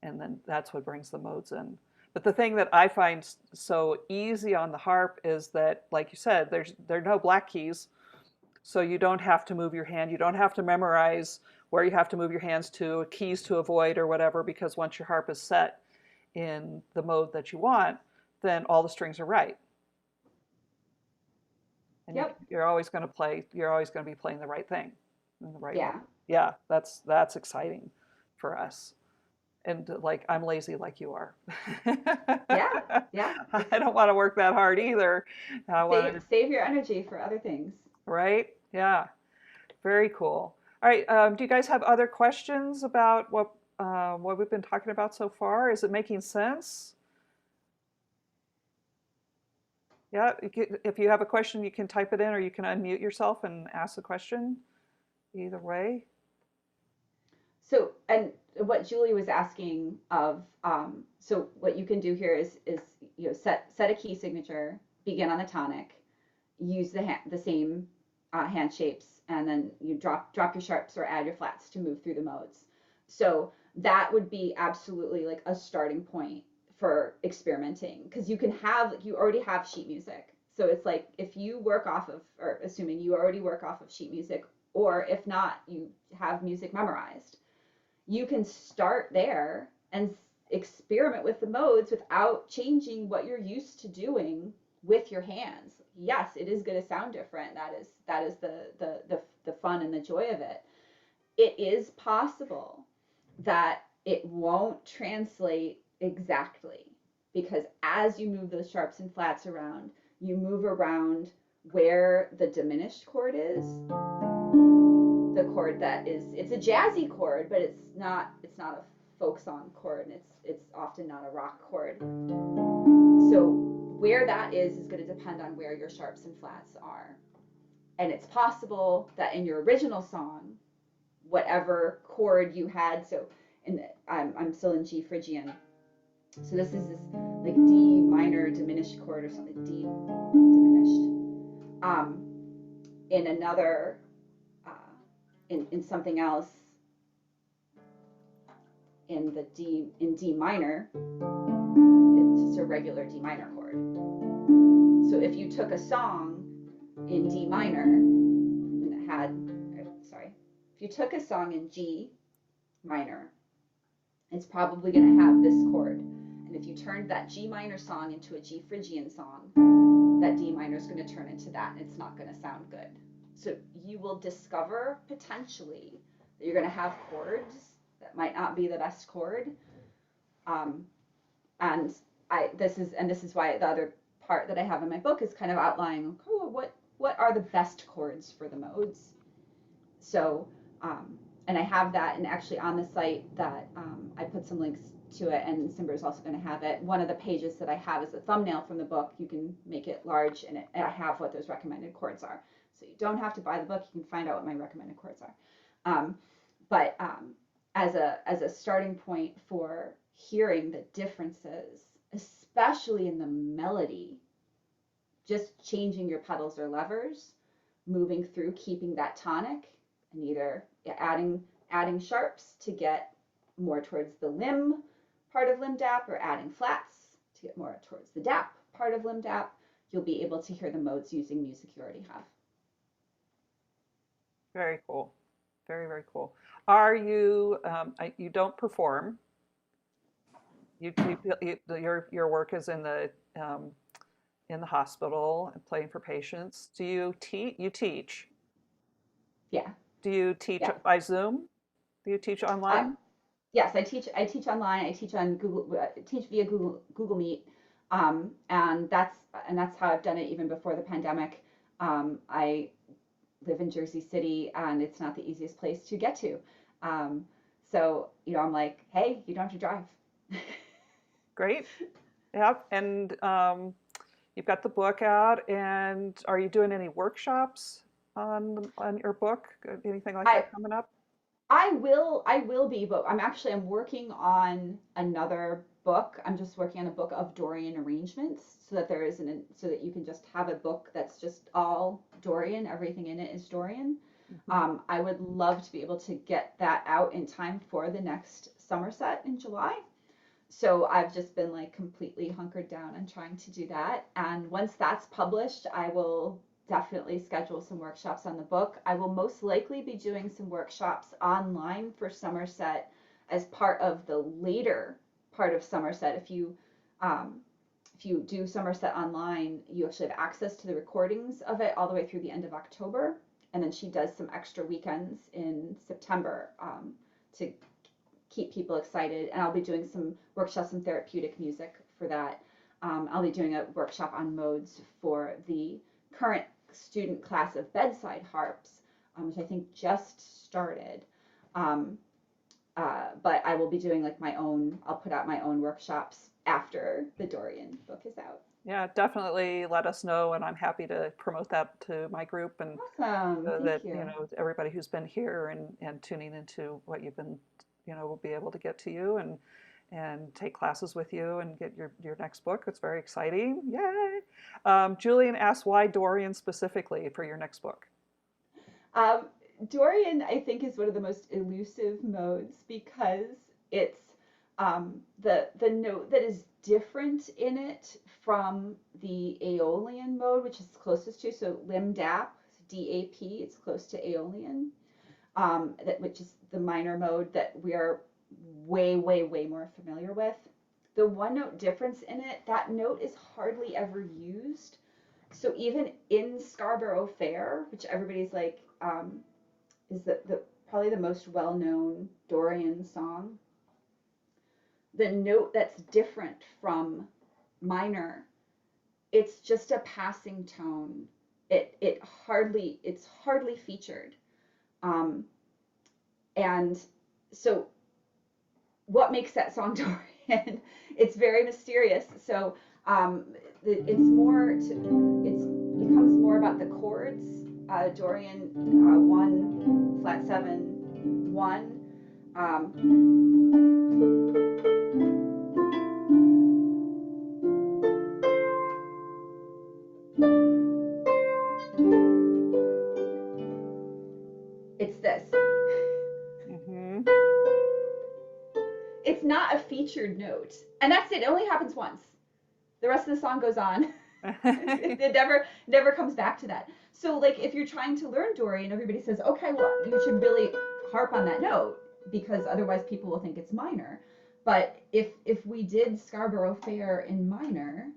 and then that's what brings the modes in. But the thing that I find so easy on the harp is that, like you said, there are no black keys, so you don't have to move your hand. You don't have to memorize where you have to move your hands to, keys to avoid or whatever, because once your harp is set in the mode that you want, then all the strings are right. And Yep. you're always going to be playing the right thing in the right Yeah. mode. Yeah, that's exciting for us. And like, I'm lazy like you are. Yeah. Yeah. I don't want to work that hard either. Save your energy for other things. Right? Yeah. Very cool. All right. Do you guys have other questions about what we've been talking about so far? Is it making sense? Yeah. If you have a question, you can type it in, or you can unmute yourself and ask the question. Either way. So, and what Julie was asking of, so what you can do here is set a key signature, begin on the tonic, use the same hand shapes, and then you drop your sharps or add your flats to move through the modes. So that would be absolutely like a starting point for experimenting, because you already have sheet music. So it's like, if you work off of, or assuming you already work off of sheet music, or if not, you have music memorized, you can start there and experiment with the modes without changing what you're used to doing with your hands. Yes, it is going to sound different. That is the fun and the joy of it. It is possible that it won't translate exactly, because as you move those sharps and flats around, you move around where the diminished chord is, the chord that is, it's a jazzy chord, but it's not a folk song chord, and it's often not a rock chord. So where that is going to depend on where your sharps and flats are. And it's possible that in your original song, whatever chord you had, so I'm still in G Phrygian, so this is this like D minor diminished chord or something, D diminished. In another, in something else, in D minor, it's just a regular D minor chord. So if you took a song in D minor and it had, if you took a song in G minor, it's probably going to have this chord. And if you turned that G minor song into a G Phrygian song, that D minor is going to turn into that, and it's not going to sound good. So you will discover potentially that you're going to have chords that might not be the best chord. And this is why the other part that I have in my book is kind of outlining, what are the best chords for the modes. So and I have that, and actually on the site that I put some links to it, and Simber is also going to have it. One of the pages that I have is a thumbnail from the book. You can make it large, and I have what those recommended chords are. So you don't have to buy the book. You can find out what my recommended chords are. But as a starting point for hearing the differences, especially in the melody, just changing your pedals or levers, moving through, keeping that tonic, and either adding sharps to get more towards the limb part of limb dap, or adding flats to get more towards the dap part of limb dap, you'll be able to hear the modes using music you already have. Very cool. Very, very cool. Are you, you don't perform. Your work is in the hospital and playing for patients. Do you teach? You teach. Yeah. Do you teach Yeah. by Zoom? Do you teach online? Yes, I teach online. I teach on Google. Teach via Google Meet, and that's how I've done it even before the pandemic. I live in Jersey City, and it's not the easiest place to get to. So I'm like, hey, you don't have to drive. Great. Yep. And you've got the book out, and are you doing any workshops on your book? Anything like that coming up? I will be, but I'm working on another book. I'm just working on a book of Dorian arrangements, so that so that you can just have a book that's just all Dorian. Everything in it is Dorian. Mm-hmm. I would love to be able to get that out in time for the next Somerset in July. So I've just been like completely hunkered down and trying to do that. And once that's published, I will definitely schedule some workshops on the book. I will most likely be doing some workshops online for Somerset as part of the later part of Somerset. If you do Somerset online, you actually have access to the recordings of it all the way through the end of October. And then she does some extra weekends in September to keep people excited. And I'll be doing some workshops in therapeutic music for that. I'll be doing a workshop on modes for the current student class of bedside harps, which I think just started. But I will be doing like I'll put out my own workshops after the Dorian book is out. Yeah, definitely let us know, and I'm happy to promote that to my group, and Awesome, so that thank you. Everybody who's been here and tuning into what you've been, will be able to get to you and take classes with you and get your next book. It's very exciting. Yay! Julian asked why Dorian specifically for your next book. Dorian, I think, is one of the most elusive modes because it's the note that is different in it from the Aeolian mode, which is closest to, so lim dap, DAP, it's close to Aeolian, which is the minor mode that we are way, way, way more familiar with. The one note difference in it, that note is hardly ever used. So even in Scarborough Fair, which everybody's like, is the probably the most well-known Dorian song, the note that's different from minor, it's just a passing tone. It's hardly featured. And so what makes that song Dorian? It's very mysterious. So it becomes more about the chords. Dorian 1, flat 7, 1. It's this. Mm-hmm. It's not a featured note. And that's it. It only happens once. The rest of the song goes on. It never comes back to that. So like if you're trying to learn Dorian, everybody says, okay, well, you should really harp on that note because otherwise people will think it's minor. But if we did Scarborough Fair in minor,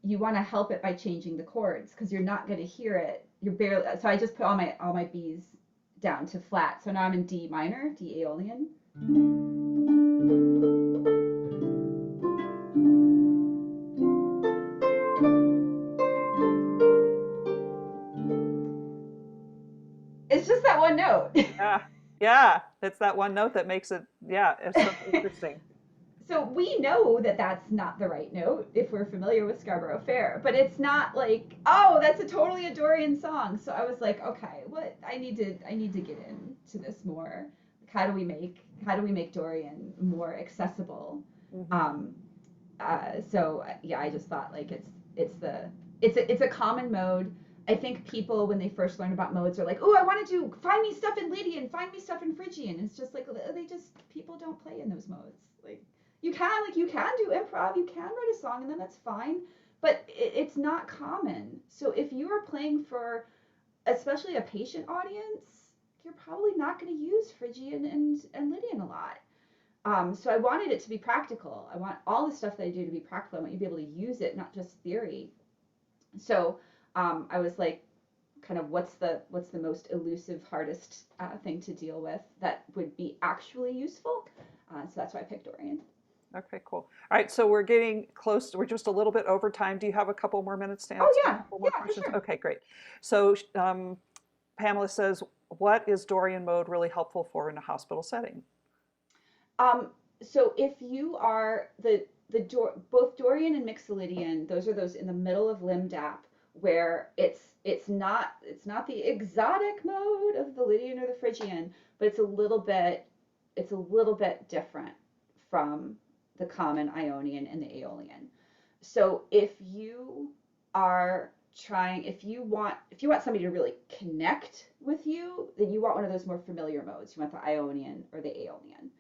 you want to help it by changing the chords because you're not going to hear it. You're barely. So I just put all my B's down to flat. So now I'm in D minor, D Aeolian. It's just that one note. Yeah, it's that one note that makes it, yeah, it's so interesting. So we know that that's not the right note if we're familiar with Scarborough Fair, but it's not like, oh, that's totally a Dorian song. So I was like, okay, what I need to get into this more. Like, how do we make Dorian more accessible? Mm-hmm. So yeah, I just thought like it's a common mode. I think people when they first learn about modes are like, oh, I want to do find me stuff in Lydian, find me stuff in Phrygian. It's just like people don't play in those modes. Like you can do improv, you can write a song, and then that's fine. But it's not common. So if you are playing for especially a patient audience, you're probably not going to use Phrygian and Lydian a lot. So I wanted it to be practical. I want all the stuff that I do to be practical. I want you to be able to use it, not just theory. So I was like, kind of, what's the most elusive, hardest thing to deal with that would be actually useful? So that's why I picked Dorian. Okay, cool. All right, so we're getting close. We're just a little bit over time. Do you have a couple more minutes to answer Oh a yeah, couple more yeah, for questions? sure. Okay, great. So Pamela says, what is Dorian mode really helpful for in a hospital setting? So if you are both Dorian and Mixolydian, those are those in the middle of limb dap where it's not the exotic mode of the Lydian or the Phrygian, but it's a little bit different from the common Ionian and the Aeolian. So if you want somebody to really connect with you, then you want one of those more familiar modes. You want the Ionian or the Aeolian.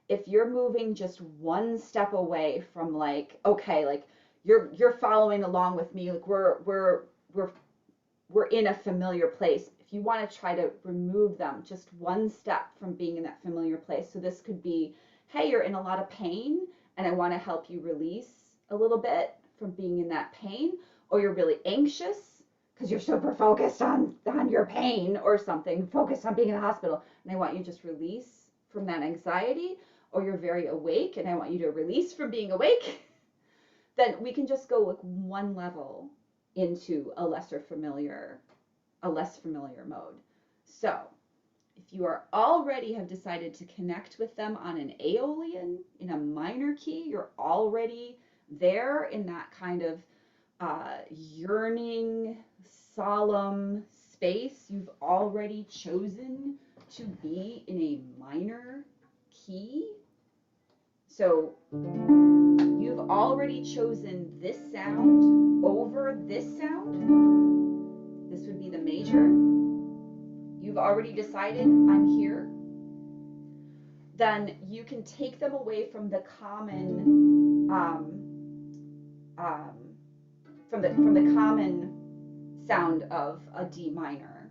If you're moving just one step away from like, okay, like you're following along with me, like we're in a familiar place. If you want to try to remove them just one step from being in that familiar place. So this could be, hey, you're in a lot of pain and I want to help you release a little bit from being in that pain, or you're really anxious because you're super focused on your pain or something, focused on being in the hospital, and I want you to just release from that anxiety, or you're very awake and I want you to release from being awake, then we can just go like one level into a less familiar mode. So if you are already have decided to connect with them on an Aeolian in a minor key, you're already there in that kind of yearning, solemn space. You've already chosen to be in a minor key. So you've already chosen this sound over this sound. This would be the major. You've already decided I'm here. Then you can take them away from the common from the common sound of a D minor.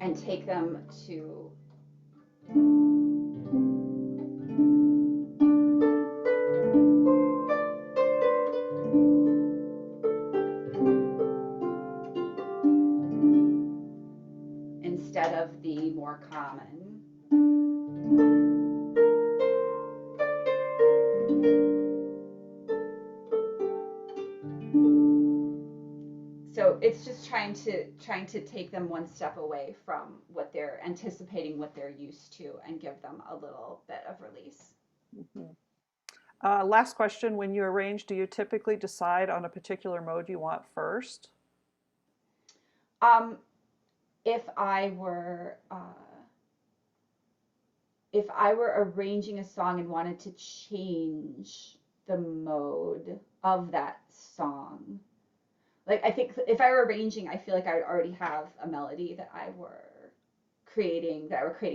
And take them to instead of the more common. So it's just trying to take them one step away from what they're anticipating, what they're used to, and give them a little bit of release. Last question, when you arrange, do you typically decide on a particular mode you want first? If I were arranging a song and wanted to change the mode of that song, like I think if I were arranging, I feel like I would already have a melody that I were creating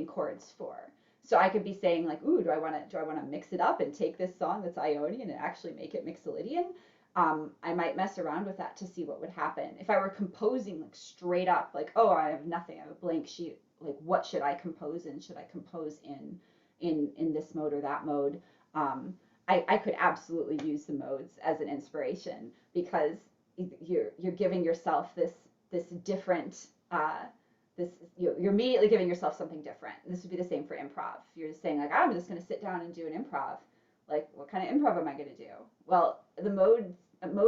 chords for. So I could be saying like, ooh, do I want to mix it up and take this song that's Ionian and actually make it Mixolydian? I might mess around with that to see what would happen. If I were composing like straight up, like, oh, I have nothing, I have a blank sheet. Like, what should I compose in? Should I compose in this mode or that mode? I could absolutely use the modes as an inspiration, because you're giving yourself this different you're immediately giving yourself something different. This would be the same for improv. You're just saying like, I'm just going to sit down and do an improv. Like, what kind of improv am I going to do? Well, the mode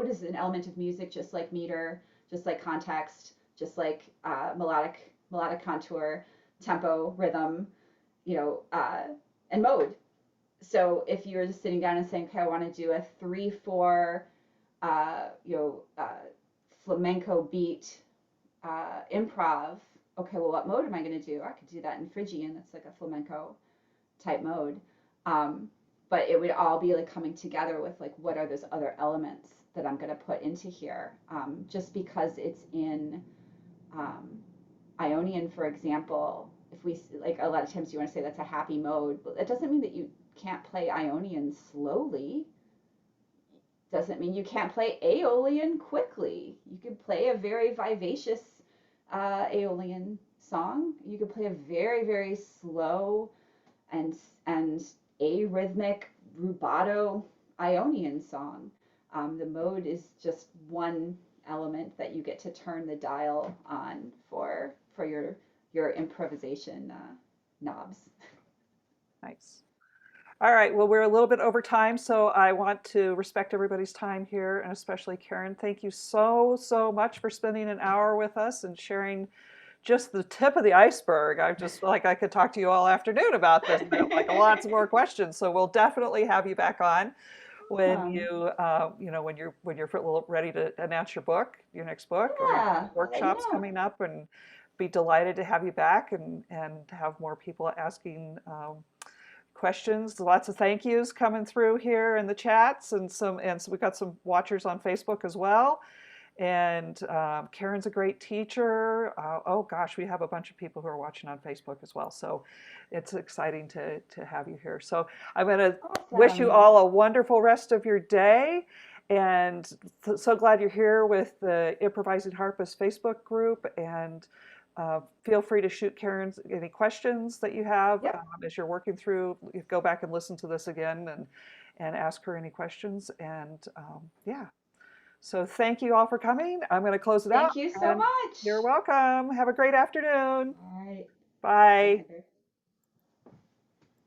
is an element of music, just like meter, just like context, just like melodic contour, tempo, rhythm, and mode. So if you're just sitting down and saying, okay, I want to do a 3/4 flamenco beat improv. Okay, well, what mode am I going to do? I could do that in Phrygian. That's like a flamenco type mode. But it would all be like coming together with like, what are those other elements that I'm going to put into here? Just because it's in Ionian, for example, if we like, a lot of times you want to say that's a happy mode, but that doesn't mean that you can't play Ionian slowly. Doesn't mean you can't play Aeolian quickly. You could play a very vivacious Aeolian song. You could play a very, very slow and arrhythmic rubato Ionian song. The mode is just one element that you get to turn the dial on for your improvisation knobs. Nice. All right, well, we're a little bit over time, so I want to respect everybody's time here, and especially Karen. Thank you so, so much for spending an hour with us and sharing just the tip of the iceberg. I just feel like I could talk to you all afternoon about this. I have like lots more questions, so we'll definitely have you back on when you, when you're ready to announce your next book, or you have workshops coming up, and be delighted to have you back and have more people asking questions. Lots of thank yous coming through here in the chats, and so we've got some watchers on Facebook as well. And Karen's a great teacher. Oh gosh, we have a bunch of people who are watching on Facebook as well. So it's exciting to have you here. So I'm going to wish you all a wonderful rest of your day. And so glad you're here with the Improvising Harpist Facebook group. And feel free to shoot Karen any questions that you have as you're working through. Go back and listen to this again and ask her any questions. And yeah. So thank you all for coming. I'm going to close it out. Thank you so much. You're welcome. Have a great afternoon. All right. Bye. Bye.